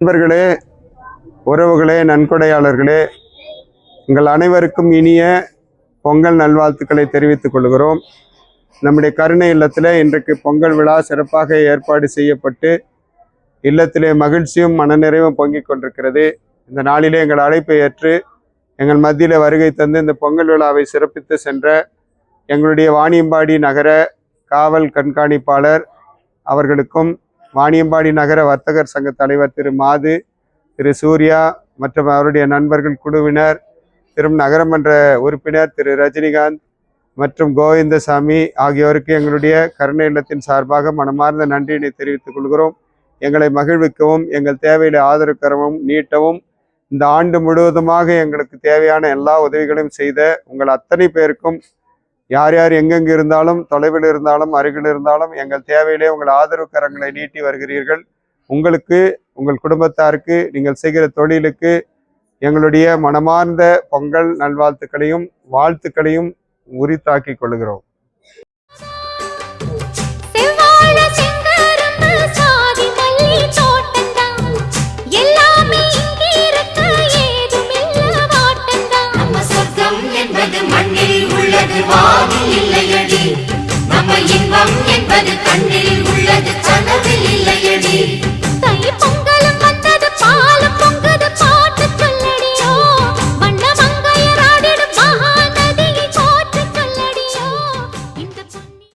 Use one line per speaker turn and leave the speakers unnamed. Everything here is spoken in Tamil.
நண்பர்களே, உறவுகளே, நன்கொடையாளர்களே, உங்கள் அனைவருக்கும் இனிய பொங்கல் நல்வாழ்த்துக்களை தெரிவித்துக் கொள்கிறோம். நம்முடைய கருணை இல்லத்தில் இன்றைக்கு பொங்கல் விழா சிறப்பாக ஏற்பாடு செய்யப்பட்டு இல்லத்திலே மகிழ்ச்சியும் மனநிறைவும் பொங்கிக் கொண்டிருக்கிறது. இந்த நாளிலே எங்கள் அழைப்பை ஏற்று எங்கள் மத்தியில் வருகை தந்து இந்த பொங்கல் விழாவை சிறப்பித்து சென்ற எங்களுடைய வாணியம்பாடி நகர காவல் கண்காணிப்பாளர் அவர்களுக்கும், வாணியம்பாடி நகர வர்த்தகர் சங்க தலைவர் திரு மாது, திரு சூர்யா மற்றும் அவருடைய நண்பர்கள் குழுவினர், திரு நகரமன்ற உறுப்பினர் திரு ரஜினிகாந்த் மற்றும் கோவிந்தசாமி ஆகியோருக்கு எங்களுடைய கருணை இல்லத்தின் சார்பாக மனமார்ந்த நன்றியினை தெரிவித்துக் கொள்கிறோம். எங்களை மகிழ்விக்கவும், எங்கள் தேவையில ஆதரவு கரமும் நீட்டவும், இந்த ஆண்டு முழுவதுமாக எங்களுக்கு தேவையான எல்லா உதவிகளையும் செய்த உங்கள் அத்தனை பேருக்கும், யார் யார் எங்கெங்கு இருந்தாலும், தொலைவில் இருந்தாலும், அருகில் இருந்தாலும், எங்கள் தேவையிலே உங்கள் ஆதரவு கரங்களை நீட்டி வருகிறீர்கள். உங்களுக்கு, உங்கள் குடும்பத்தாருக்கு, நீங்கள் செய்கிற தொழிலுக்கு எங்களுடைய மனமார்ந்த பொங்கல் நல்வாழ்த்துக்களையும் வாழ்த்துக்களையும் உரித்தாக்கிக் கொள்கிறோம்.